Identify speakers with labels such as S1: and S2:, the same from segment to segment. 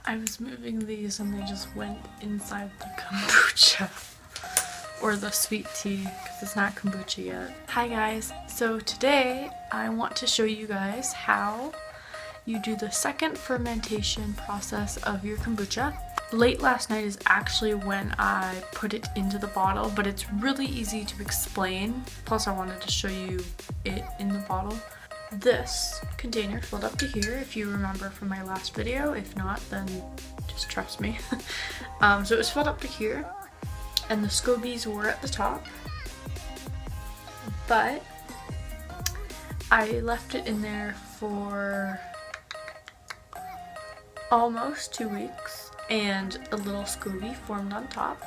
S1: I was moving these and they just went inside the kombucha. Or the sweet tea, because it's not kombucha yet. Hi guys, so today I want to show you guys how you do the second fermentation process of your kombucha. Late last night is actually when I put it into the bottle, but it's really easy to explain. Plus I wanted to show you it in the bottle. This container filled up to here, if you remember from my last video. If not, then just trust me. So it was filled up to here, and the Scobies were at the top, but I left it in there for almost 2 weeks, and a little Scoby formed on top.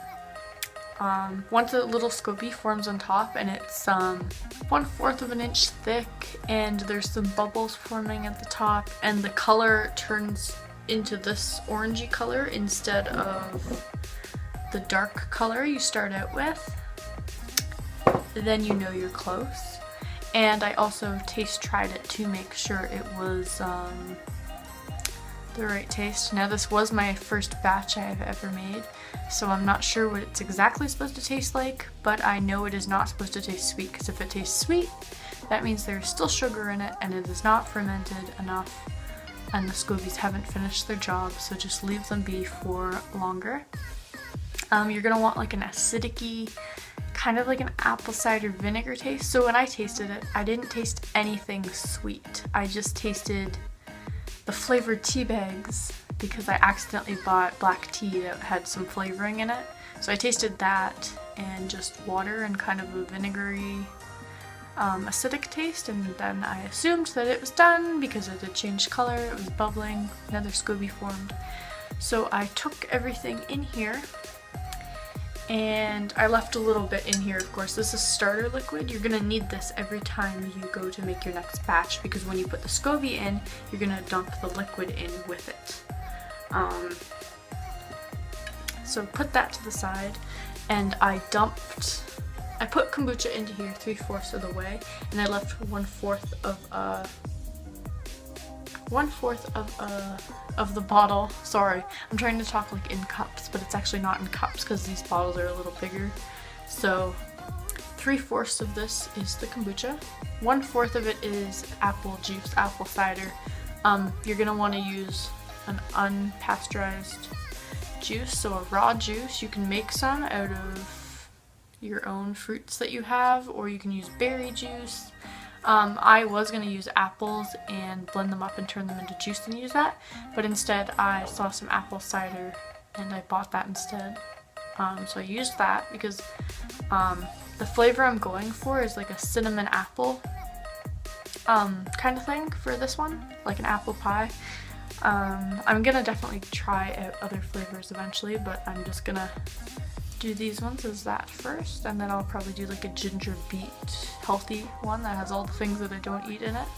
S1: Once a little Scoby forms on top, and it's 1/4 of an inch thick, and there's some bubbles forming at the top, and the color turns into this orangey color instead of the dark color you start out with, then you know you're close. And I also taste tried it to make sure it was the right taste. Now this was my first batch I've ever made, so I'm not sure what it's exactly supposed to taste like, but I know it is not supposed to taste sweet, because if it tastes sweet, that means there's still sugar in it and it is not fermented enough, and the Scobies haven't finished their job, so just leave them be for longer. You're gonna want like an acidic-y, kind of like an apple cider vinegar taste. So when I tasted it, I didn't taste anything sweet. I just tasted the flavored tea bags, because I accidentally bought black tea that had some flavoring in it. So I tasted that and just water and kind of a vinegary, acidic taste, and then I assumed that it was done because it had changed color, it was bubbling, another Scoby formed. So I took everything in here, and I left a little bit in here. Of course, this is starter liquid. You're gonna need this every time you go to make your next batch, because when you put the Scoby in, you're gonna dump the liquid in with it. So put that to the side, and I put kombucha into here 3/4 of the way, and I left 1/4 of the bottle. Sorry, I'm trying to talk like in cups, but it's actually not in cups because these bottles are a little bigger. So 3/4 of this is the kombucha. 1/4 of it is apple juice, apple cider. You're gonna want to use an unpasteurized juice, so a raw juice. You can make some out of your own fruits that you have, or you can use berry juice. I was going to use apples and blend them up and turn them into juice and use that, but instead I saw some apple cider and I bought that instead. So I used that because the flavor I'm going for is like a cinnamon apple kind of thing for this one, like an apple pie. I'm gonna definitely try out other flavors eventually, but I'm just gonna do these ones as that first, and then I'll probably do like a ginger beet healthy one that has all the things that I don't eat in it.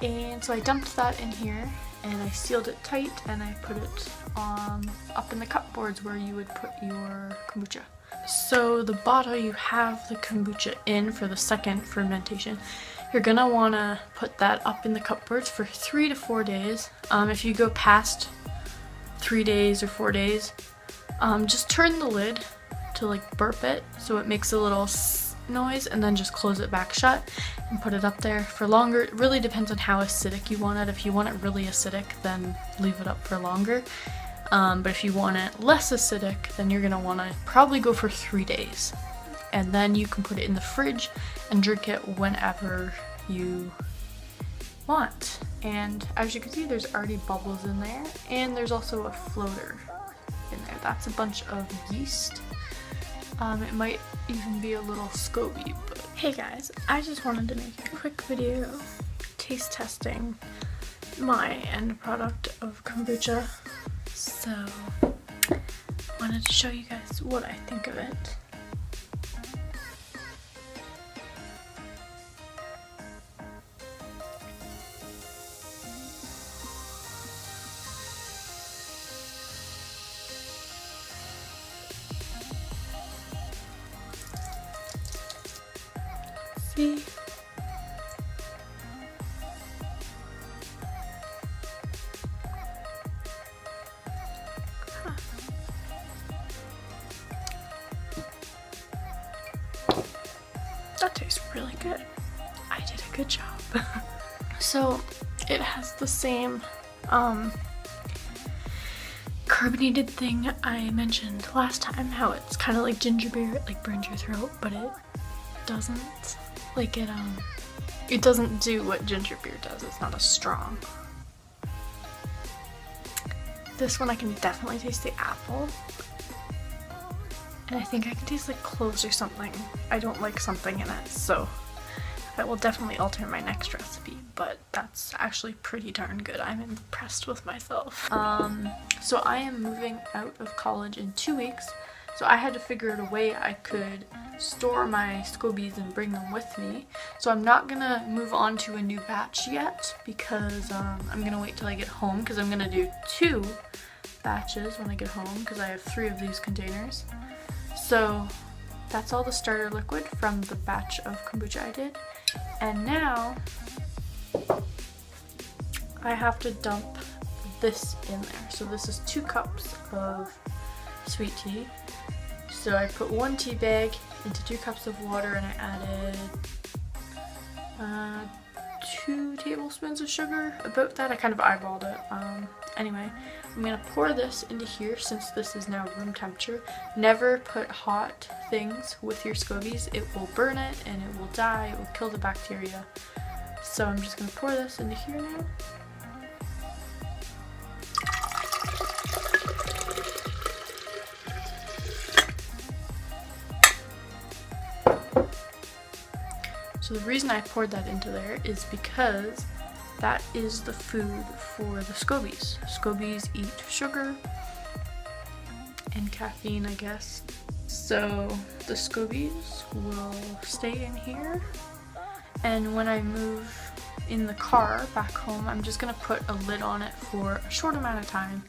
S1: And so I dumped that in here, and I sealed it tight, and I put it up in the cupboards where you would put your kombucha. So the bottle you have the kombucha in for the second fermentation, you're gonna wanna put that up in the cupboards for 3 to 4 days. If you go past 3 days or 4 days, just turn the lid to like burp it so it makes a little noise, and then just close it back shut and put it up there for longer. It really depends on how acidic you want it. If you want it really acidic, then leave it up for longer. But if you want it less acidic, then you're gonna want to probably go for 3 days, and then you can put it in the fridge and drink it whenever you want. And as you can see, there's already bubbles in there, and there's also a floater in there. That's a bunch of yeast. It might even be a little Scoby, but hey guys, I just wanted to make a quick video taste testing my end product of kombucha. So wanted to show you guys what I think of it. See? That tastes really good. I did a good job. So it has the same carbonated thing I mentioned last time, how it's kind of like ginger beer, it like burns your throat, but it doesn't. Like it doesn't do what ginger beer does. It's not as strong. This one I can definitely taste the apple. And I think I can taste like cloves or something. I don't like something in it, so I will definitely alter my next recipe, but that's actually pretty darn good. I'm impressed with myself. So I am moving out of college in 2 weeks, so I had to figure out a way I could store my Scobies and bring them with me. So I'm not gonna move on to a new batch yet because I'm gonna wait till I get home, because I'm gonna do 2 batches when I get home because I have 3 of these containers. So that's all the starter liquid from the batch of kombucha I did. And now I have to dump this in there. So this is 2 cups of sweet tea. So I put 1 tea bag into 2 cups of water, and I added 2 tablespoons of sugar, about that. I kind of eyeballed it. Anyway, I'm gonna pour this into here since this is now room temperature. Never put hot things with your Scobies. It will burn it and it will die. It will kill the bacteria. So I'm just gonna pour this into here now. So the reason I poured that into there is because that is the food for the Scobies. Scobies eat sugar and caffeine, I guess. So the Scobies will stay in here, and when I move in the car back home, I'm just gonna put a lid on it for a short amount of time,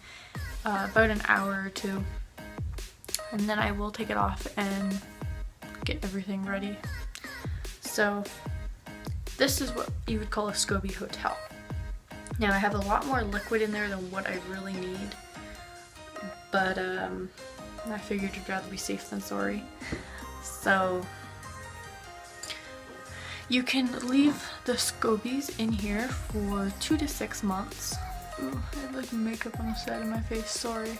S1: about an hour or 2, and then I will take it off and get everything ready. So this is what you would call a Scoby hotel. Now I have a lot more liquid in there than what I really need, but I figured I'd rather be safe than sorry. So you can leave the Scobies in here for 2 to 6 months. Ooh, I have like makeup on the side of my face, sorry.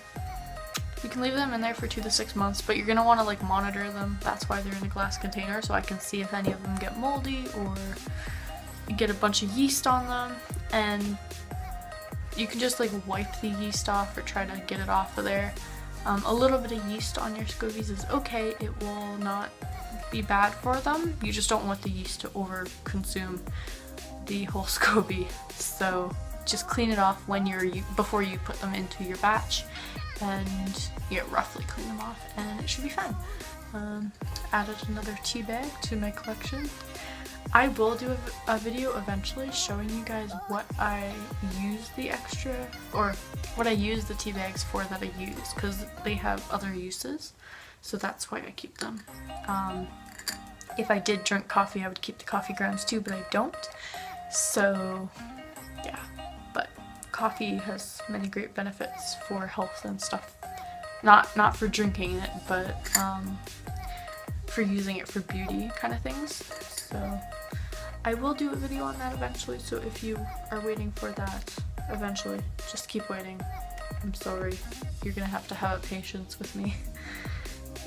S1: You can leave them in there for 2 to 6 months, but you're gonna want to like monitor them. That's why they're in a glass container, so I can see if any of them get moldy or get a bunch of yeast on them. And you can just like wipe the yeast off or try to get it off of there. A little bit of yeast on your Scobies is okay. It will not be bad for them. You just don't want the yeast to over consume the whole Scoby. So just clean it off when before you put them into your batch, and roughly clean them off, and it should be fine. Added another tea bag to my collection. I will do a video eventually showing you guys what I use the extra, or what I use the tea bags for that I use, because they have other uses, so that's why I keep them. If I did drink coffee, I would keep the coffee grounds too, but I don't. So yeah, but coffee has many great benefits for health and stuff. Not for drinking it, but for using it for beauty kind of things. So I will do a video on that eventually, so if you are waiting for that eventually, just keep waiting. I'm sorry, you're gonna have to have patience with me.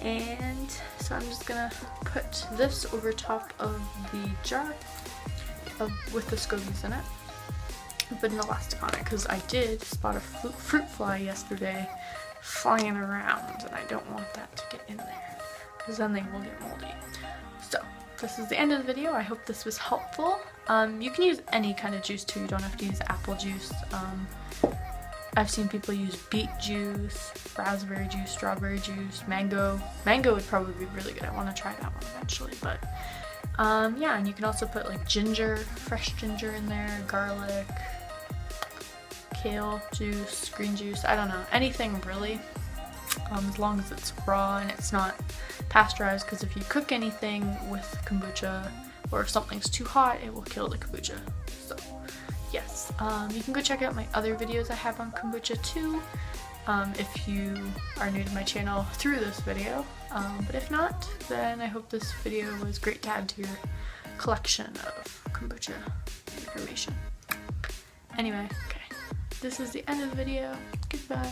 S1: And so I'm just gonna put this over top of the jar with the Scobies in it. Put an elastic on it because I did spot a fruit fly yesterday flying around, and I don't want that to get in there because then they will get moldy. So this is the end of the video. I hope this was helpful. You can use any kind of juice too. You don't have to use apple juice. I've seen people use beet juice, raspberry juice, strawberry juice, mango. Mango would probably be really good. I want to try that one eventually, but yeah, and you can also put like ginger, fresh ginger in there, garlic, kale juice, green juice, I don't know, anything really, as long as it's raw and it's not pasteurized, because if you cook anything with kombucha or if something's too hot, it will kill the kombucha. So yes, you can go check out my other videos I have on kombucha too, if you are new to my channel through this video. But if not, then I hope this video was great to add to your collection of kombucha information. Anyway, okay, this is the end of the video. Goodbye.